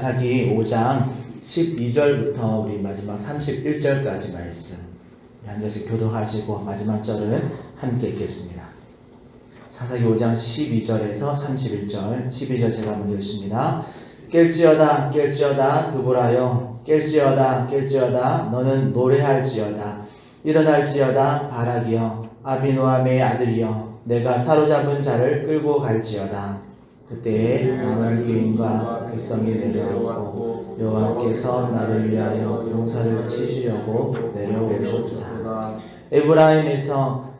사사기 5장 12절부터 우리 마지막 31절까지 말씀 한 절씩 교독하시고 마지막 절은 함께 읽겠습니다. 사사기 5장 12절에서 31절 12절 제가 먼저 읽습니다. 깰지어다 깰지어다 드보라여 깰지어다 깰지어다 너는 노래할지어다 일어날지어다 바라기여 아비노함의 아들이여 내가 사로잡은 자를 끌고 갈지어다. 그때 남은 귀인과 백성이 내려오고 여호와께서 나를 위하여 용사를 치시려고 내려오셨다. 에브라임에게서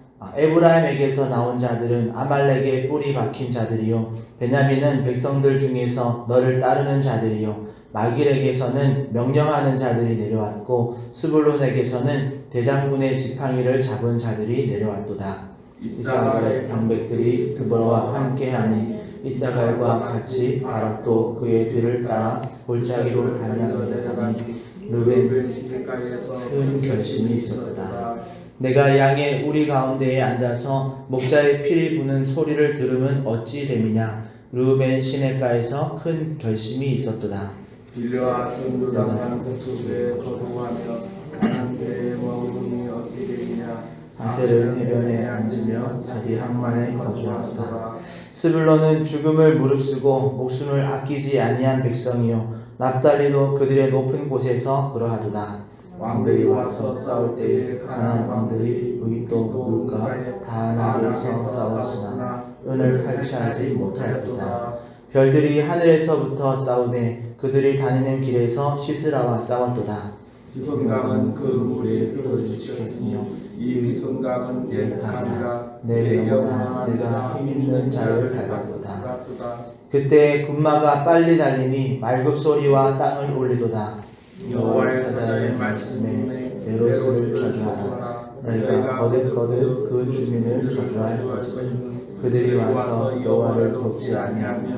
나온 자들은 아말렉의 뿔이 박힌 자들이요 베냐민은 백성들 중에서 너를 따르는 자들이요 마길에게서는 명령하는 자들이 내려왔고 스불론에게서는 대장군의 지팡이를 잡은 자들이 내려왔도다. 이사갈의 방백들이 드보라와 함께하니 이사갈과 같이 바락도 그의 뒤를 따라 골짜기로 달려내려가니 르벤 큰 결심이 있었다. 내가 양의 우리 가운데에 앉아서 목자의 피리 부는 소리를 들으면 어찌 됨이냐. 르벤 시내가에서 큰 결심이 있었도다. 길르앗 요르단 그 속에 거주하며 가나안 땅에 머무르니 어찌 되느냐. 아셀은 해변에 앉으며 자기 항만에 거주하다. 스불론은 죽음을 무릅쓰고 목숨을 아끼지 아니한 백성이요 납달리도 그들의 높은 곳에서 그러하도다. 왕들이 와서 싸울 때에 가나안 왕들이 무기도 물가 다나에서 싸웠으나 은을 탈취하지 못하였도다. 별들이 하늘에서부터 싸우되 그들이 다니는 길에서 시스라와 싸웠도다. 기손강은 그 물에 표를 지켰으며 이 기손강은 옛강이라 내 영혼아 내가 힘있는 자를 밟았도다. 그때 군마가 빨리 달리니 말급소리와 땅을 올리도다. 여호와의 사자의 말씀에 베로스를 저주하라. 너희가 거듭거듭 그 주민을 저주할 것은 그들이 와서 여호와를 돕지 아니하며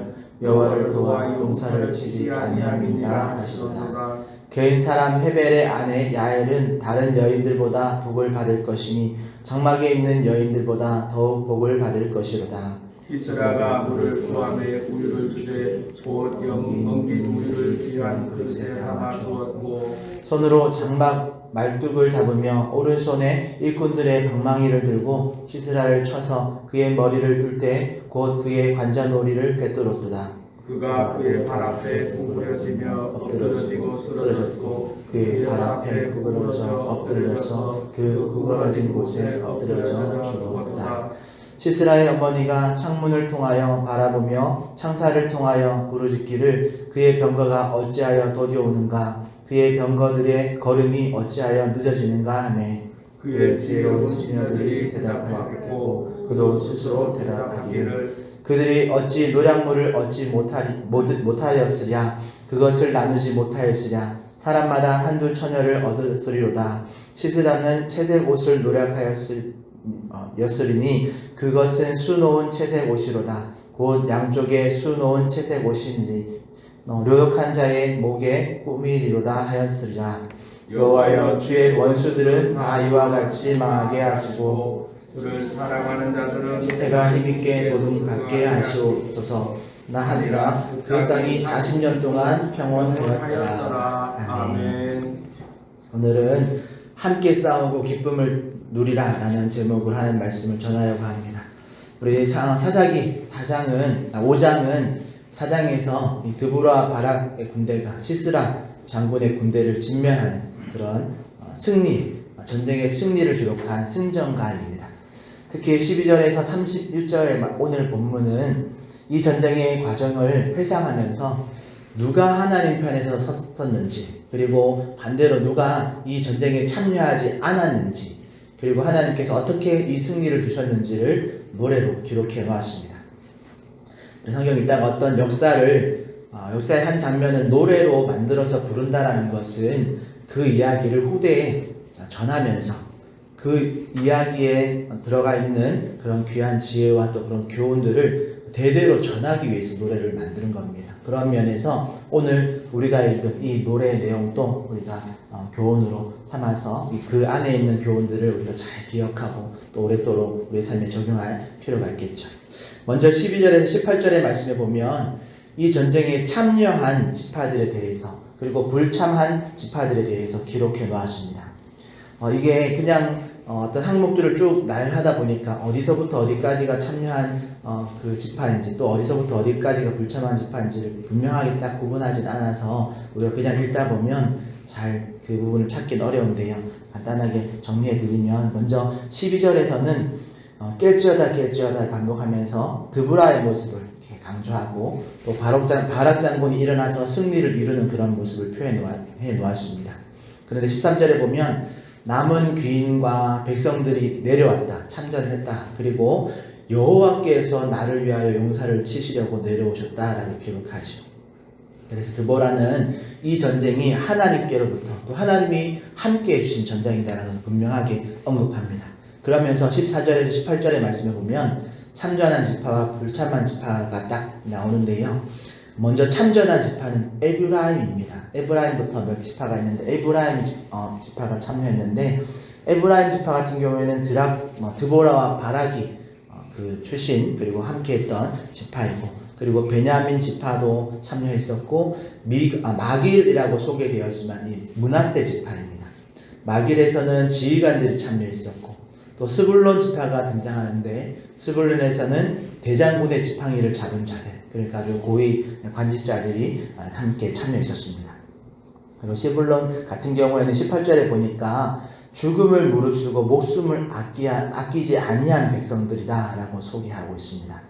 여호와를 도와 용사를 치지 아니함이냐 하시도다. 개인 사람 헤벨의 아내 야엘은 다른 여인들보다 복을 받을 것이니 장막에 있는 여인들보다 더욱 복을 받을 것이로다. 시스라가 물을 구함에 우유를 주되 곧 엉긴 우유를 귀한 그릇에 담아 주었고 손으로 장막 말뚝을 잡으며 오른손에 일꾼들의 방망이를 들고 시스라를 쳐서 그의 머리를 뚫 때 곧 그의 관자놀이를 꿰뚫었도다. 그가 그의 발 앞에 구부러지며 엎드러지고 쓰러졌고 그의 발 앞에 구부러져 엎드려서 그 구부러진 곳에 엎드려져 죽었다. 시스라의 어머니가 창문을 통하여 바라보며 창살을 통하여 부르짖기를 그의 병거가 어찌하여 도디오는가 그의 병거들의 걸음이 어찌하여 늦어지는가 하매 그의 지혜로운 시녀들이 대답하였고 그도 스스로 대답하기를 그들이 어찌 노략물을 얻지 못하였으랴 그것을 나누지 못하였으랴 사람마다 한두 처녀를 얻었으리로다. 시스라는 채색 옷을 노략하였으리니 그것은 수놓은 채색 옷이로다. 곧 양쪽에 수놓은 채색 옷이니 료독한 자의 목에 꾸미리로다 하였으리라. 여호와여 주의 원수들은 다 이와 같이 망하게 하시고 그를 사랑하는 자들은 해가 힘있게 도둑 같게 하시옵소서. 나하니라 그 땅이 40년 동안 평온하였더라. 아멘. 오늘은 함께 싸우고 기쁨을 누리라 라는 제목을 하는 말씀을 전하려고 합니다. 우리 사사기 5장은 사장에서 드보라 바락의 군대가 시스라 장군의 군대를 진멸하는 그런 전쟁의 승리를 기록한 승전가입니다. 특히 12절에서 31절의 오늘 본문은 이 전쟁의 과정을 회상하면서 누가 하나님 편에서 섰었는지 그리고 반대로 누가 이 전쟁에 참여하지 않았는지 그리고 하나님께서 어떻게 이 승리를 주셨는지를 노래로 기록해 놓았습니다. 성경이 딱 어떤 역사의 한 장면을 노래로 만들어서 부른다라는 것은 그 이야기를 후대에 전하면서 그 이야기에 들어가 있는 그런 귀한 지혜와 또 그런 교훈들을 대대로 전하기 위해서 노래를 만드는 겁니다. 그런 면에서 오늘 우리가 읽은 이 노래의 내용도 우리가 교훈으로 삼아서 그 안에 있는 교훈들을 우리가 잘 기억하고 또 오랫도록 우리의 삶에 적용할 필요가 있겠죠. 먼저 12절에서 18절의 말씀에 보면 이 전쟁에 참여한 지파들에 대해서 그리고 불참한 지파들에 대해서 기록해 놓았습니다. 이게 그냥 어떤 항목들을 쭉 나열하다 보니까 어디서부터 어디까지가 참여한 그 지파인지 또 어디서부터 어디까지가 불참한 지파인지를 분명하게 딱 구분하진 않아서 우리가 그냥 읽다 보면 잘 그 부분을 찾기는 어려운데요. 간단하게 정리해 드리면 먼저 12절에서는 깰지어다 반복하면서 드보라의 모습을 이렇게 강조하고 또 바락 장군이 일어나서 승리를 이루는 그런 모습을 표현해 놓았습니다. 그런데 13절에 보면 남은 귀인과 백성들이 내려왔다, 참전했다. 그리고 여호와께서 나를 위하여 용사를 치시려고 내려오셨다라고 기록하죠. 그래서 드보라는 이 전쟁이 하나님께로부터 또 하나님이 함께 해주신 전쟁이다라는 것을 분명하게 언급합니다. 그러면서 14절에서 18절의 말씀을 보면 참전한 지파와 불참한 지파가 딱 나오는데요. 먼저 참전한 지파는 에브라임입니다. 에브라임부터 몇 지파가 있는데 에브라임 지파가 참여했는데 에브라임 지파 같은 경우에는 드보라와 바락이 그 출신 그리고 함께했던 지파이고 그리고 베냐민 지파도 참여했었고 마길이라고 소개되었지만 이 므낫세 지파입니다. 마길에서는 지휘관들이 참여했었고 또 스불론 지파가 등장하는데 스불론에서는 대장군의 지팡이를 잡은 자들 그러니까 아주 고위 관직자들이 함께 참여했었습니다. 그리고 스불론 같은 경우에는 18절에 보니까 죽음을 무릅쓰고 목숨을 아끼지 아니한 백성들이다 라고 소개하고 있습니다.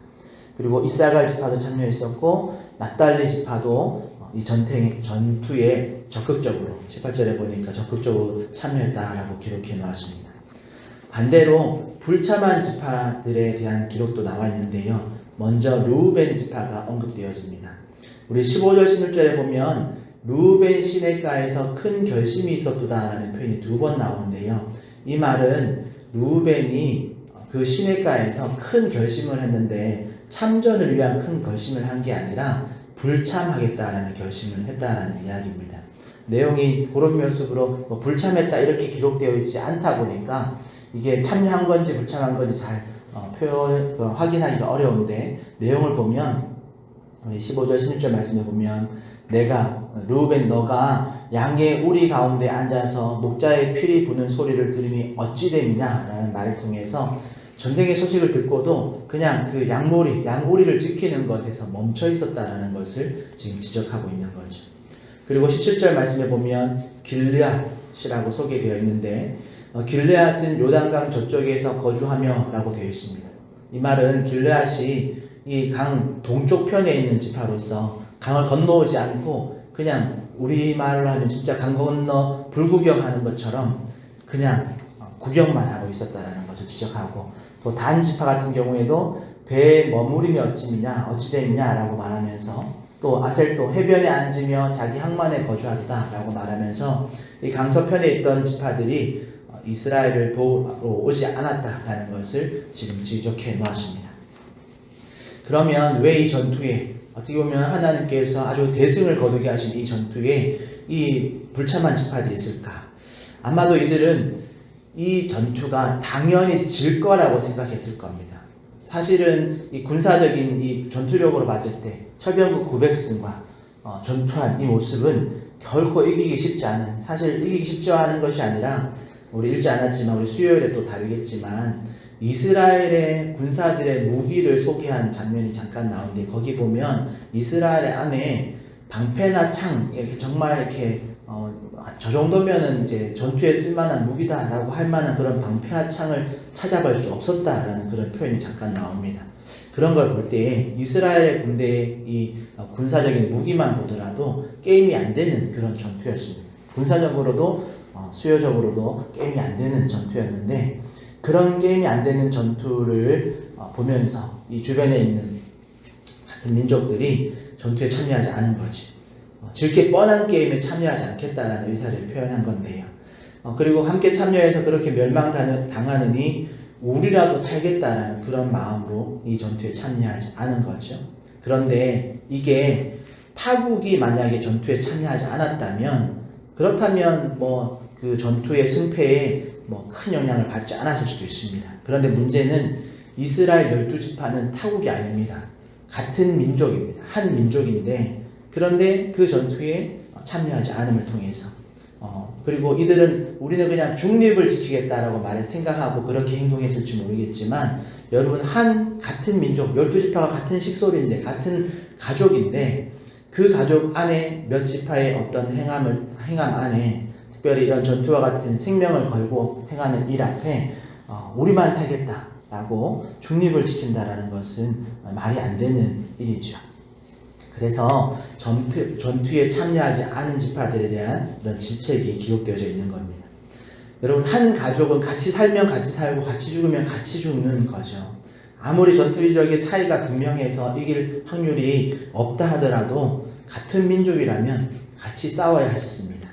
그리고 이사갈 지파도 참여했었고 납달리 지파도 이 전투에 적극적으로 18절에 보니까 적극적으로 참여했다라고 기록해 놓았습니다. 반대로 불참한 지파들에 대한 기록도 나와 있는데요. 먼저 르우벤 지파가 언급되어집니다. 우리 15절 16절에 보면 르우벤 시내가에서 큰 결심이 있었도다라는 표현이 2번 나오는데요. 이 말은 르우벤이 그 시내가에서 큰 결심을 했는데 참전을 위한 큰 결심을 한 게 아니라 불참하겠다라는 결심을 했다라는 이야기입니다. 내용이 그런 면식으로 불참했다 이렇게 기록되어 있지 않다 보니까 이게 참여한 건지 불참한 건지 잘 확인하기가 어려운데 내용을 보면 우리 15절 16절 말씀에 보면 르우벤 너가 양의 우리 가운데 앉아서 목자의 피리 부는 소리를 들으니 어찌 됨이냐 라는 말을 통해서 전쟁의 소식을 듣고도 그냥 그 양우리를 지키는 것에서 멈춰 있었다는 것을 지금 지적하고 있는 거죠. 그리고 17절 말씀에 보면 길르앗이라고 소개되어 있는데 길르앗은 요단강 저쪽에서 거주하며 라고 되어 있습니다. 이 말은 길르앗이 이 강 동쪽 편에 있는 지파로서 강을 건너오지 않고 그냥 우리말로 하면 진짜 강 건너 불구경하는 것처럼 그냥 구경만 하고 있었다는 것을 지적하고 또 단 지파 같은 경우에도 배에 머무림이 어찌됨이냐 라고 말하면서 또 아셀도 해변에 앉으며 자기 항만에 거주하겠다 라고 말하면서 이 강서편에 있던 지파들이 이스라엘을 도우러 오지 않았다라는 것을 지금 지적해 놓았습니다. 그러면 왜 이 전투에 어떻게 보면 하나님께서 아주 대승을 거두게 하신 이 전투에 이 불참한 지파들이 있을까? 아마도 이들은 이 전투가 당연히 질 거라고 생각했을 겁니다. 사실은 이 군사적인 이 전투력으로 봤을 때 철병국 900승과 전투한 이 모습은 결코 이기기 쉽지 않은, 사실 이기기 쉽지 않은 것이 아니라 우리 읽지 않았지만 우리 수요일에 또 다루겠지만 이스라엘의 군사들의 무기를 소개한 장면이 잠깐 나오는데 거기 보면 이스라엘 안에 방패나 창 정말 이렇게 저 정도면은 이제 전투에 쓸만한 무기다라고 할 만한 그런 방패와 창을 찾아볼 수 없었다라는 그런 표현이 잠깐 나옵니다. 그런 걸 볼 때 이스라엘 군대의 이 군사적인 무기만 보더라도 게임이 안 되는 그런 전투였습니다. 군사적으로도 수요적으로도 게임이 안 되는 전투였는데 그런 게임이 안 되는 전투를 보면서 이 주변에 있는 같은 민족들이 전투에 참여하지 않은 거지. 즐게 뻔한 게임에 참여하지 않겠다라는 의사를 표현한 건데요. 그리고 함께 참여해서 그렇게 멸망당하느니 우리라도 살겠다라는 그런 마음으로 이 전투에 참여하지 않은 거죠. 그런데 이게 타국이 만약에 전투에 참여하지 않았다면 그렇다면 그 전투의 승패에 큰 영향을 받지 않았을 수도 있습니다. 그런데 문제는 이스라엘 12지파는 타국이 아닙니다. 같은 민족입니다. 한 민족인데 그런데 그 전투에 참여하지 않음을 통해서 그리고 이들은 우리는 그냥 중립을 지키겠다라고 생각하고 그렇게 행동했을지 모르겠지만 여러분 같은 민족 12지파가 같은 식솔인데 같은 가족인데 그 가족 안에 몇 지파의 어떤 행함 안에 특별히 이런 전투와 같은 생명을 걸고 행하는 일 앞에 우리만 살겠다라고 중립을 지킨다라는 것은 말이 안 되는 일이죠. 그래서 전투에 참여하지 않은 지파들에 대한 이런 질책이 기록되어져 있는 겁니다. 여러분 한 가족은 같이 살면 같이 살고 같이 죽으면 같이 죽는 거죠. 아무리 전투력의 차이가 극명해서 이길 확률이 없다 하더라도 같은 민족이라면 같이 싸워야 했었습니다.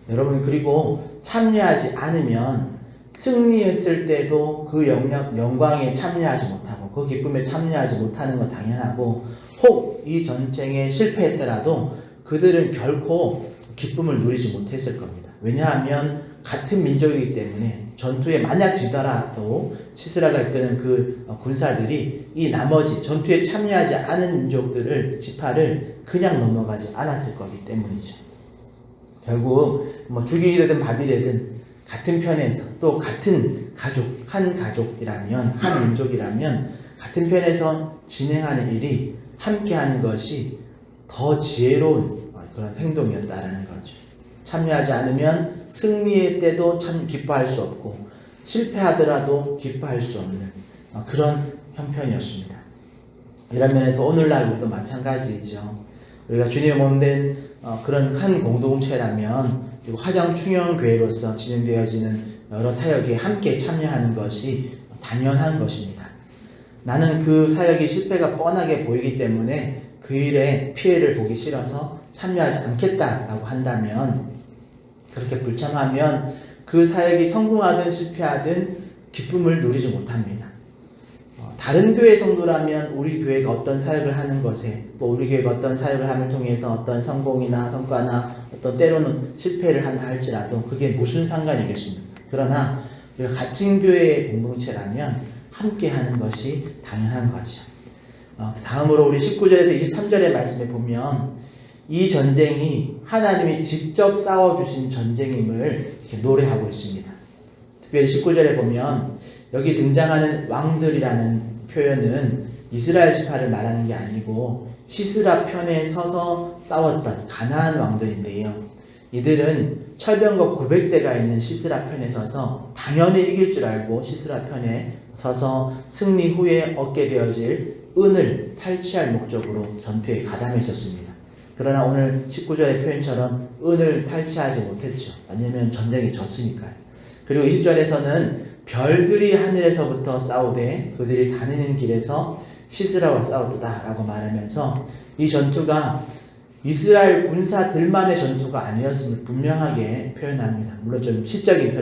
여러분 그리고 참여하지 않으면 승리했을 때도 그 영광에 참여하지 못하고 그 기쁨에 참여하지 못하는 건 당연하고 혹 이 전쟁에 실패했더라도 그들은 결코 기쁨을 누리지 못했을 겁니다. 왜냐하면 같은 민족이기 때문에 전투에 만약 지더라도 시스라가 이끄는 그 군사들이 이 나머지 전투에 참여하지 않은 지파를 그냥 넘어가지 않았을 거기 때문이죠. 결국 죽이 되든 밥이 되든 같은 편에서 또 같은 한 가족이라면 한 민족이라면 같은 편에서 진행하는 일이 함께하는 것이 더 지혜로운 그런 행동이었다라는 거죠. 참여하지 않으면 승리의 때도 참 기뻐할 수 없고 실패하더라도 기뻐할 수 없는 그런 형편이었습니다. 이런 면에서 오늘날 우리도 마찬가지이죠. 우리가 주님의 몸된 그런 한 공동체라면 그리고 화정충영교회로서 진행되어지는 여러 사역에 함께 참여하는 것이 당연한 것입니다. 나는 그 사역이 실패가 뻔하게 보이기 때문에 그 일에 피해를 보기 싫어서 참여하지 않겠다라고 한다면 그렇게 불참하면 그 사역이 성공하든 실패하든 기쁨을 누리지 못합니다. 다른 교회 성도라면 우리 교회가 어떤 사역을 하는 것에 또 우리 교회가 어떤 사역을 함을 통해서 어떤 성공이나 성과나 어떤 때로는 실패를 한다 할지라도 그게 무슨 상관이겠습니까? 그러나 우리가 같은 교회의 공동체라면 함께 하는 것이 당연한 거죠. 다음으로 우리 19절에서 23절의 말씀에 보면 이 전쟁이 하나님이 직접 싸워주신 전쟁임을 이렇게 노래하고 있습니다. 특별히 19절에 보면 여기 등장하는 왕들이라는 표현은 이스라엘 지파를 말하는 게 아니고 시스라 편에 서서 싸웠던 가나안 왕들인데요. 이들은 철병거 900대가 있는 시스라 편에 서서 당연히 이길 줄 알고 시스라 편에 서서 승리 후에 얻게 되어질 은을 탈취할 목적으로 전투에 가담했었습니다. 그러나 오늘 19절의 표현처럼 은을 탈취하지 못했죠. 왜냐하면 전쟁이 졌으니까요. 그리고 20절에서는 별들이 하늘에서부터 싸우되 그들이 다니는 길에서 시스라와 싸우도다 라고 말하면서 이 전투가 이스라엘 군사들만의 전투가 아니었음을 분명하게 표현합니다. 물론 좀 시적인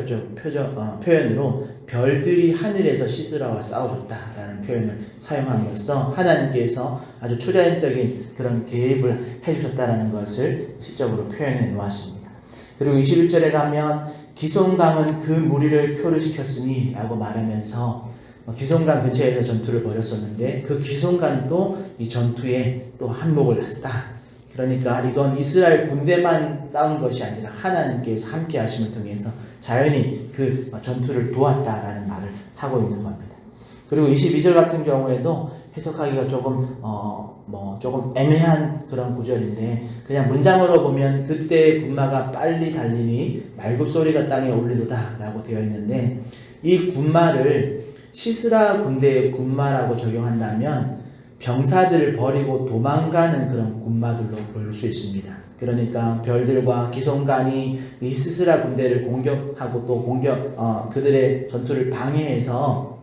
표현으로 별들이 하늘에서 시스라와 싸워줬다라는 표현을 사용함으로써 하나님께서 아주 초자연적인 그런 개입을 해주셨다라는 것을 시적으로 표현해 놓았습니다. 그리고 21절에 가면 기손강은 그 무리를 표류시켰으니 라고 말하면서 기손강 근처에서 전투를 벌였었는데 그 기손강도 이 전투에 또 한몫을 했다. 그러니까 이건 이스라엘 군대만 싸운 것이 아니라 하나님께서 함께 하심을 통해서 자연히 그 전투를 도왔다라는 말을 하고 있는 겁니다. 그리고 22절 같은 경우에도 해석하기가 조금 애매한 그런 구절인데 그냥 문장으로 보면 그때 군마가 빨리 달리니 말굽소리가 땅에 울리도다 라고 되어 있는데 이 군마를 시스라 군대의 군마라고 적용한다면 병사들을 버리고 도망가는 그런 군마들로 볼 수 있습니다. 그러니까 별들과 기손강이 이 시스라 군대를 공격하고 또 그들의 전투를 방해해서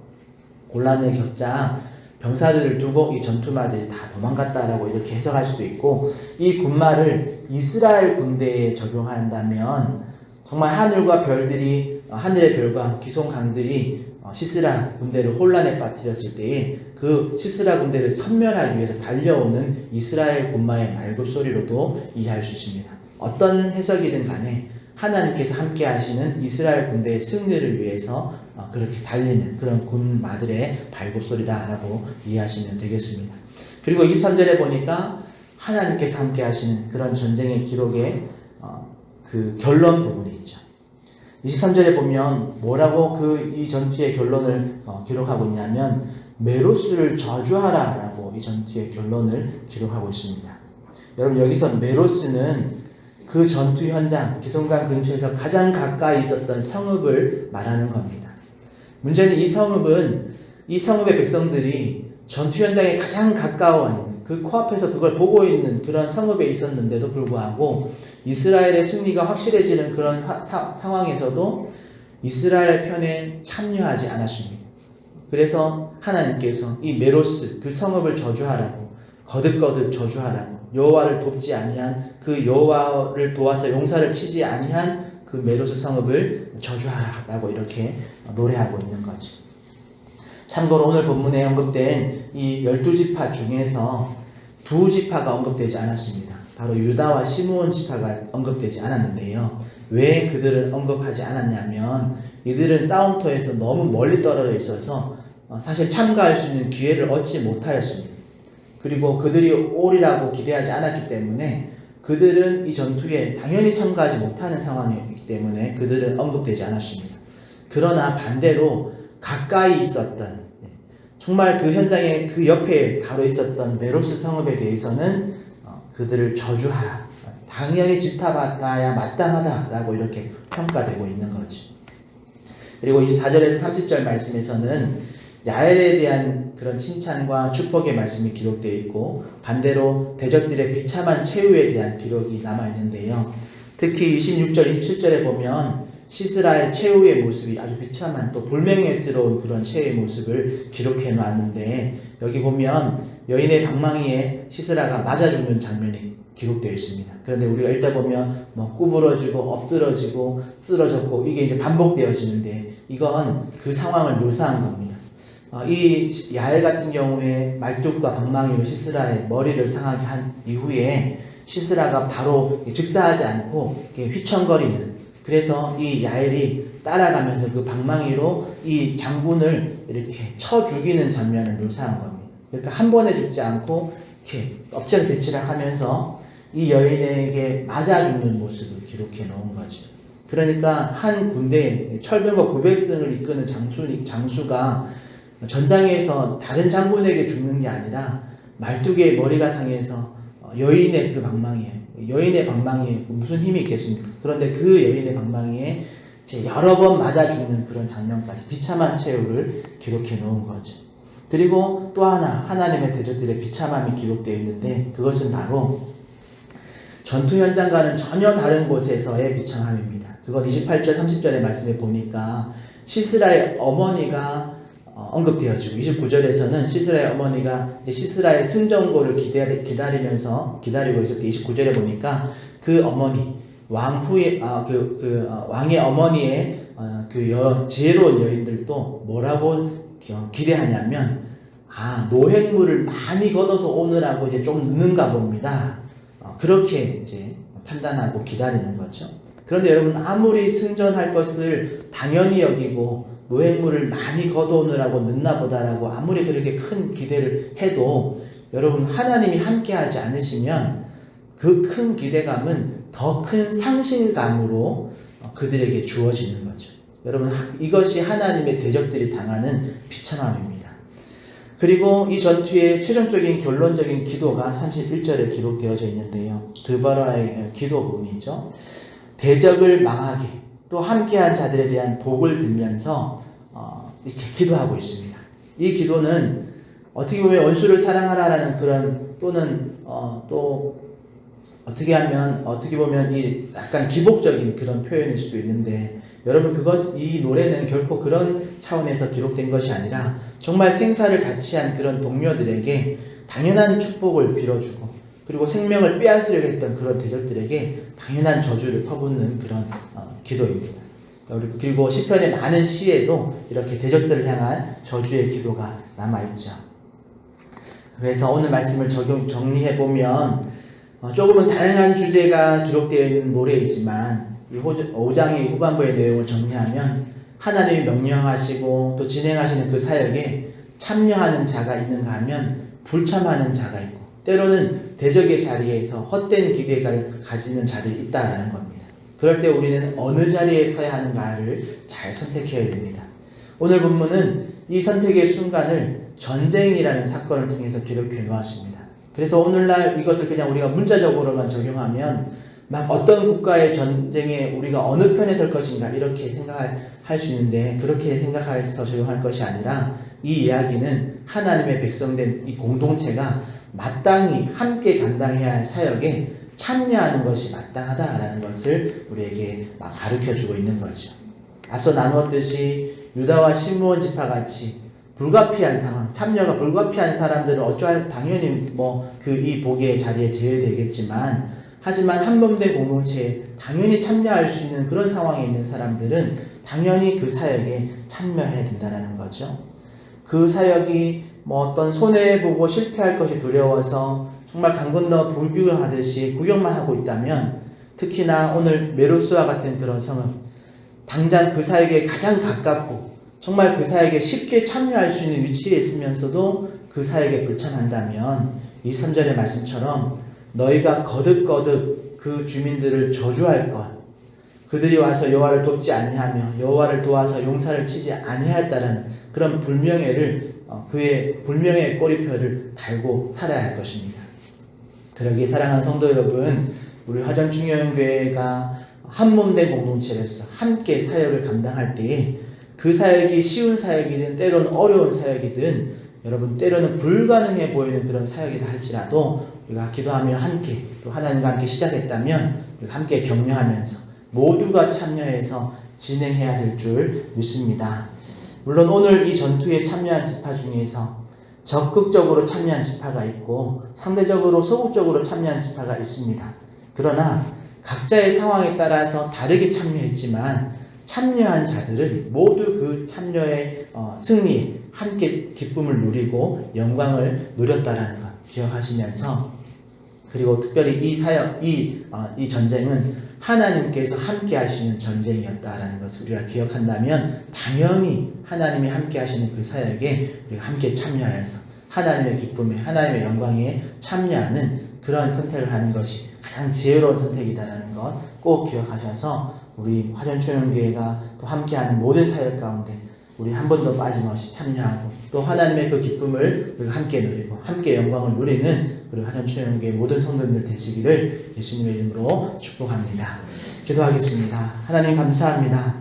곤란을 겪자 병사들을 두고 이 전투마들이 다 도망갔다라고 이렇게 해석할 수도 있고 이 군마를 이스라엘 군대에 적용한다면 정말 하늘의 별과 기손강들이 시스라 군대를 혼란에 빠뜨렸을 때에 그 시스라 군대를 섬멸하기 위해서 달려오는 이스라엘 군마의 말굽소리로도 이해할 수 있습니다. 어떤 해석이든 간에 하나님께서 함께 하시는 이스라엘 군대의 승리를 위해서 그렇게 달리는 그런 군마들의 발굽소리다라고 이해하시면 되겠습니다. 그리고 23절에 보니까 하나님께서 함께 하시는 그런 전쟁의 기록의 그 결론 부분이 있죠. 23절에 보면 뭐라고 이 전투의 결론을 기록하고 있냐면 메로스를 저주하라 라고 이 전투의 결론을 기록하고 있습니다. 여러분, 여기서 메로스는 그 전투 현장 기슭강 근처에서 가장 가까이 있었던 성읍을 말하는 겁니다. 문제는 이 성읍의 백성들이 전투 현장에 가장 가까운 그 코앞에서 그걸 보고 있는 그런 성읍에 있었는데도 불구하고 이스라엘의 승리가 확실해지는 그런 상황에서도 이스라엘 편에 참여하지 않았습니다. 그래서 하나님께서 이 메로스 그 성읍을 저주하라고, 거듭거듭 저주하라고, 여호와를 돕지 아니한 그 여호와를 도와서 용사를 치지 아니한 그 메로스 성읍을 저주하라라고 이렇게 노래하고 있는 거죠. 참고로 오늘 본문에 언급된 이 12지파 중에서 2지파가 언급되지 않았습니다. 바로 유다와 시므온 지파가 언급되지 않았는데요. 왜 그들은 언급하지 않았냐면 이들은 싸움터에서 너무 멀리 떨어져 있어서 사실 참가할 수 있는 기회를 얻지 못하였습니다. 그리고 그들이 오리라고 기대하지 않았기 때문에 그들은 이 전투에 당연히 참가하지 못하는 상황이기 때문에 그들은 언급되지 않았습니다. 그러나 반대로 가까이 있었던, 정말 그 현장에 그 옆에 바로 있었던 메로스 성읍에 대해서는 그들을 저주하라, 당연히 질타받아야 마땅하다라고 이렇게 평가되고 있는 거죠. 그리고 24절에서 30절 말씀에서는 야엘에 대한 그런 칭찬과 축복의 말씀이 기록되어 있고 반대로 대적들의 비참한 최후에 대한 기록이 남아있는데요. 특히 26절, 27절에 보면 시스라의 최후의 모습이 아주 비참한 또 불명예스러운 그런 최후의 모습을 기록해 놨는데 여기 보면 여인의 방망이에 시스라가 맞아 죽는 장면이 기록되어 있습니다. 그런데 우리가 읽다 보면 구부러지고 엎드러지고 쓰러졌고 이게 이제 반복되어지는데 이건 그 상황을 묘사한 겁니다. 이 야엘 같은 경우에 말뚝과 방망이로 시스라의 머리를 상하게 한 이후에 시스라가 바로 즉사하지 않고 휘청거리는, 그래서 이 야엘이 따라가면서 그 방망이로 이 장군을 이렇게 쳐 죽이는 장면을 묘사한 겁니다. 그러니까 한 번에 죽지 않고 이렇게 엎치락뒤치락 하면서 이 여인에게 맞아 죽는 모습을 기록해 놓은 거죠. 그러니까 한 군대 철병과 900승을 이끄는 장수가 전장에서 다른 장군에게 죽는 게 아니라 말뚝의 머리가 상해서 여인의 방망이에 무슨 힘이 있겠습니까? 그런데 그 여인의 방망이에 여러 번 맞아 죽는 그런 장면까지 비참한 최후를 기록해 놓은 거죠. 그리고 또 하나님의 대적들의 비참함이 기록되어 있는데 그것은 바로 전투 현장과는 전혀 다른 곳에서의 비참함입니다. 그건 28절 30절의 말씀에 보니까 시스라의 어머니가 언급되어지고 29절에서는 시스라의 어머니가 이제 시스라의 승전고를 기다리고 있을 때 29절에 보니까 그 어머니 왕의 어머니의 지혜로운 여인들도 뭐라고 기대하냐면 노획물을 많이 걷어서 오느라고 이제 좀 늦는가 봅니다. 그렇게 이제 판단하고 기다리는 거죠. 그런데 여러분 아무리 승전할 것을 당연히 여기고 노획물을 많이 걷어오느라고 늦나 보다라고 아무리 그렇게 큰 기대를 해도 여러분 하나님이 함께하지 않으시면 그 큰 기대감은 더 큰 상실감으로 그들에게 주어지는 거죠. 여러분 이것이 하나님의 대적들이 당하는 비참함입니다. 그리고 이 전투의 최종적인 결론적인 기도가 31절에 기록되어져 있는데요. 드보라의 기도 부분이죠. 대적을 망하게 또 함께한 자들에 대한 복을 빌면서 이렇게 기도하고 있습니다. 이 기도는 어떻게 보면 원수를 사랑하라라는 그런 또는 또 어떻게 보면 이 약간 기복적인 그런 표현일 수도 있는데 여러분 이 노래는 결코 그런 차원에서 기록된 것이 아니라 정말 생사를 같이한 그런 동료들에게 당연한 축복을 빌어주고 그리고 생명을 빼앗으려고 했던 그런 대적들에게 당연한 저주를 퍼붓는 그런 기도입니다. 그리고 시편의 많은 시에도 이렇게 대적들을 향한 저주의 기도가 남아있죠. 그래서 오늘 말씀을 정리해보면 조금은 다양한 주제가 기록되어 있는 노래이지만 이 5장의 후반부의 내용을 정리하면 하나님이 명령하시고 또 진행하시는 그 사역에 참여하는 자가 있는가 하면 불참하는 자가 있고, 때로는 대적의 자리에서 헛된 기대를 가지는 자들이 있다라는 겁니다. 그럴 때 우리는 어느 자리에 서야 하는가를 잘 선택해야 됩니다. 오늘 본문은 이 선택의 순간을 전쟁이라는 사건을 통해서 기록해 놓았습니다. 그래서 오늘날 이것을 그냥 우리가 문자적으로만 적용하면 막 어떤 국가의 전쟁에 우리가 어느 편에 설 것인가 이렇게 생각할 수 있는데, 그렇게 생각해서 적용할 것이 아니라 이 이야기는 하나님의 백성된 이 공동체가 마땅히 함께 감당해야 할 사역에 참여하는 것이 마땅하다라는 것을 우리에게 막 가르쳐주고 있는 거죠. 앞서 나누었듯이 유다와 시므온 지파같이 불가피한 상황, 참여가 불가피한 사람들은 어쩌할 당연히 이 복의 자리에 제외되겠지만, 하지만 한몸된 공동체에 당연히 참여할 수 있는 그런 상황에 있는 사람들은 당연히 그 사역에 참여해야 된다는 거죠. 그 사역이 어떤 손해보고 실패할 것이 두려워서 정말 강 건너 불구경하듯이 구경만 하고 있다면, 특히나 오늘 메로스와 같은 그런 성은 당장 그 사역에 가장 가깝고 정말 그 사역에 쉽게 참여할 수 있는 위치에 있으면서도 그 사역에 불참한다면, 이 3절의 말씀처럼 너희가 거듭거듭 그 주민들을 저주할 것, 그들이 와서 여호와를 돕지 아니하며 여호와를 도와서 용사를 치지 아니하였다는 그런 불명예를 그의 불명예의 꼬리표를 달고 살아야 할 것입니다. 그러기에 사랑하는 성도 여러분, 우리 화전충영교회가 한몸된 공동체로서 함께 사역을 감당할 때에 그 사역이 쉬운 사역이든 때로는 어려운 사역이든, 여러분 때로는 불가능해 보이는 그런 사역이다 할지라도 우리가 기도하며 함께, 또 하나님과 함께 시작했다면 우리가 함께 격려하면서 모두가 참여해서 진행해야 될 줄 믿습니다. 물론 오늘 이 전투에 참여한 지파 중에서 적극적으로 참여한 지파가 있고 상대적으로 소극적으로 참여한 지파가 있습니다. 그러나 각자의 상황에 따라서 다르게 참여했지만 참여한 자들은 모두 그 참여의 승리에 함께 기쁨을 누리고 영광을 누렸다라는 것 기억하시면서, 그리고 특별히 이 사역, 이 전쟁은 하나님께서 함께 하시는 전쟁이었다라는 것을 우리가 기억한다면 당연히 하나님이 함께 하시는 그 사역에 우리가 함께 참여해서 하나님의 기쁨에, 하나님의 영광에 참여하는 그런 선택을 하는 것이 가장 지혜로운 선택이다라는 것 꼭 기억하셔서 우리 화전초연교회가 또 함께하는 모든 사역 가운데 우리 한 번도 빠짐없이 참여하고 또 하나님의 그 기쁨을 우리가 함께 누리고 함께 영광을 누리는 우리 화전초연교회 모든 성도님들 되시기를 예수님의 이름으로 축복합니다. 기도하겠습니다. 하나님 감사합니다.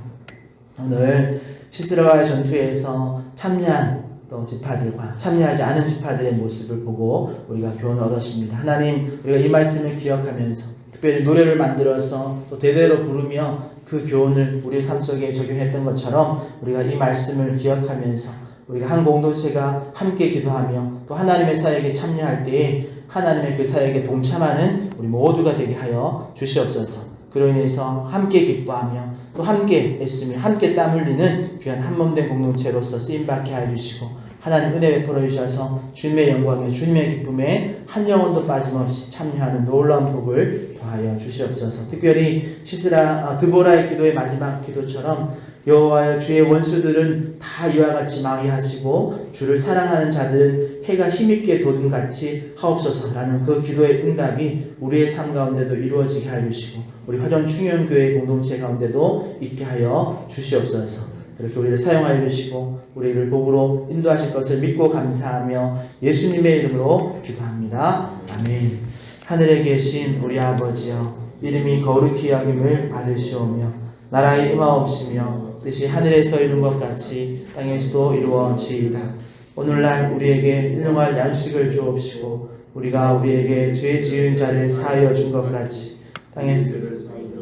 오늘 시스라와의 전투에서 참여한 또 지파들과 참여하지 않은 지파들의 모습을 보고 우리가 교훈을 얻었습니다. 하나님, 우리가 이 말씀을 기억하면서 특별히 노래를 만들어서 또 대대로 부르며 그 교훈을 우리의 삶 속에 적용했던 것처럼 우리가 이 말씀을 기억하면서 우리가 한 공동체가 함께 기도하며 또 하나님의 사역에 참여할 때에 하나님의 그 사역에 동참하는 우리 모두가 되게 하여 주시옵소서. 그로 인해서 함께 기뻐하며 또 함께 애쓰며 함께 땀 흘리는 귀한 한몸된 공동체로서 쓰임받게 하여 주시고, 하나님 은혜 베풀어 주셔서 주님의 영광에 주님의 기쁨에 한 영혼도 빠짐없이 참여하는 놀라운 복을 더하여 주시옵소서. 특별히 시스라 드보라의 기도의 마지막 기도처럼 여호와여, 주의 원수들은 다 이와 같이 망해하시고 주를 사랑하는 자들은 해가 힘있게 돋음같이 하옵소서라는 그 기도의 응답이 우리의 삶 가운데도 이루어지게 하여 주시고 우리 화전충영교회 공동체 가운데도 있게 하여 주시옵소서. 그렇게 우리를 사용하여 주시고 우리를 복으로 인도하실 것을 믿고 감사하며 예수님의 이름으로 기도합니다. 아멘. 하늘에 계신 우리 아버지여, 이름이 거룩히 여김을 받으시오며 나라의 임하옵시며 뜻이 하늘에서 이룬 것 같이 땅에서도 이루어지이다. 오늘날 우리에게 일용할 양식을 주옵시고 우리가 우리에게 죄 지은 자를 사하여 준 것 같이 땅에서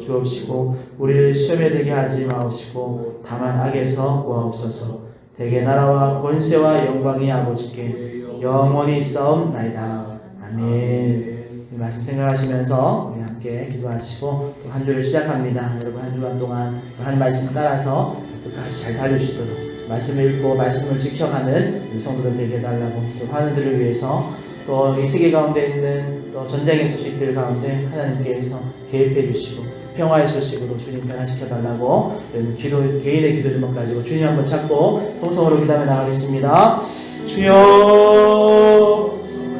주옵시고 우리를 시험에 들게 하지 마옵시고 다만 악에서 구하옵소서. 대개 나라와 권세와 영광이 아버지께 영원히 있사옵나이다. 아멘. 이 말씀 생각하시면서 우리 함께 기도하시고 또 한 주를 시작합니다. 여러분 한 주간 동안 하나님 말씀 따라서 끝까지 잘 달려주시도록 말씀을 읽고 말씀을 지켜가는 우리 성도들 되게 해달라고, 또 하늘들을 위해서 또 이 세계 가운데 있는 또 전쟁의 소식들 가운데 하나님께서 개입해 주시고 평화의 소식으로 주님 변화시켜 달라고 개인의 기도 제목 가지고 주님 한번 찾고 통성으로 기도하며 나가겠습니다. 주여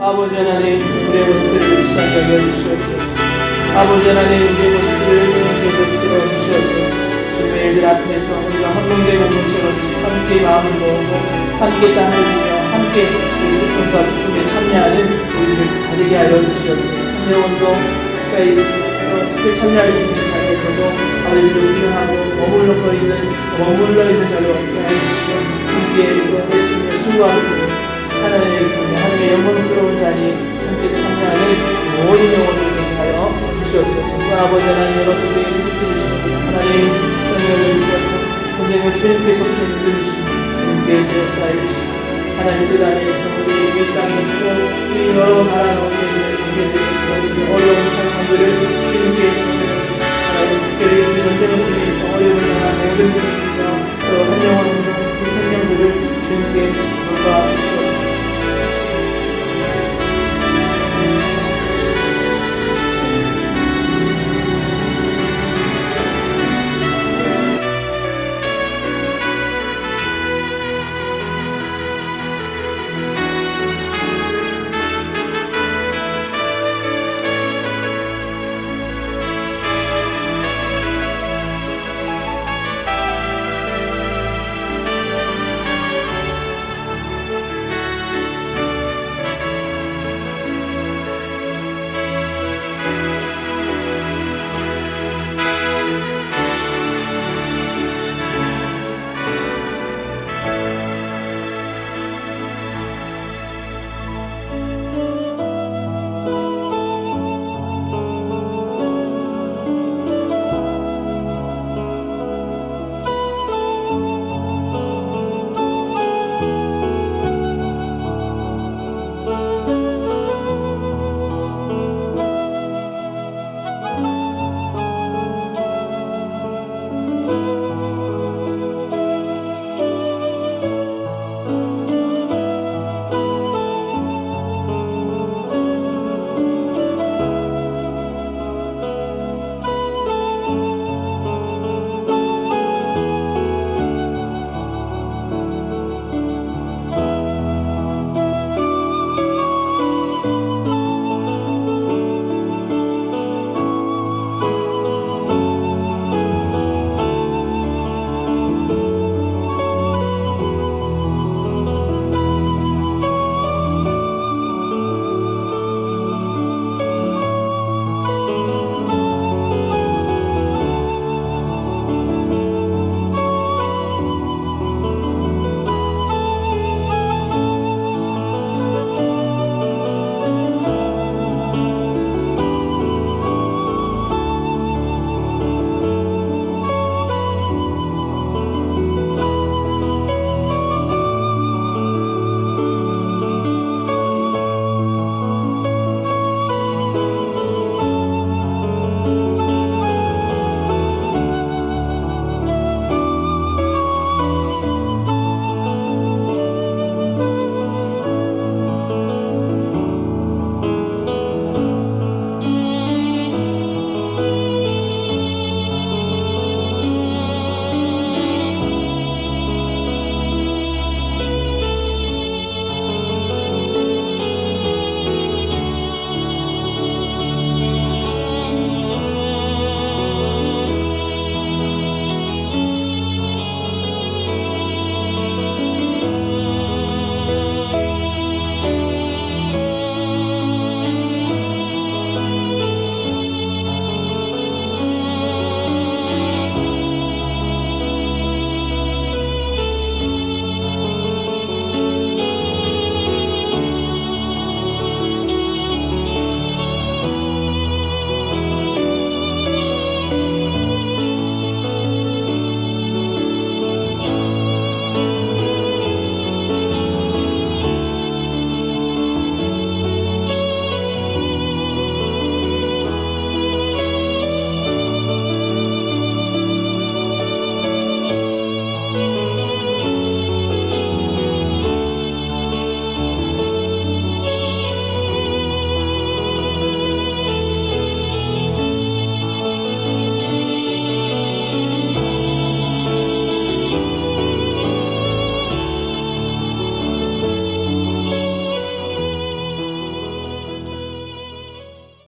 아버지 하나님 우리의 모습들을 불쌍히 여겨주시옵소서. 아버지 하나님 우리의 모습들을 주님께서 붙들어 주시옵소서. 주님의 일들 앞에서 우리가 헌금된 공동체로서 함께 마음을 모으고 함께 땀을 흘리며 함께 이 슬픔과 기쁨에 참여하는 우리들을 가지게 하여 주시옵소서. 한영원도 가까이 쉽게 참여할 수 있는 자리에서도 아버지를 우려하고 머물러 있는 자리로 함께 하시고 함께 열심히 수고하고 하나님의 영광스러운 자리에 함께 참여하는 모든 영혼을 하여 주시옵소서. 아버지 하나님 여러 분들의 인식해 주시고 하나님 성령을 주셔서 전쟁을 주님께서 주시고 주님께서 쌓여주시고 하나님 뜻 안에서 우리 이 땅에 또 이 여러 나라 가운데 있는 어려운 상황들을 주님께서 하나님 특별히 우리 전쟁을 통해서 어려움을 당한 모든 분들과 또 한 영혼 그 생명들을 주님께서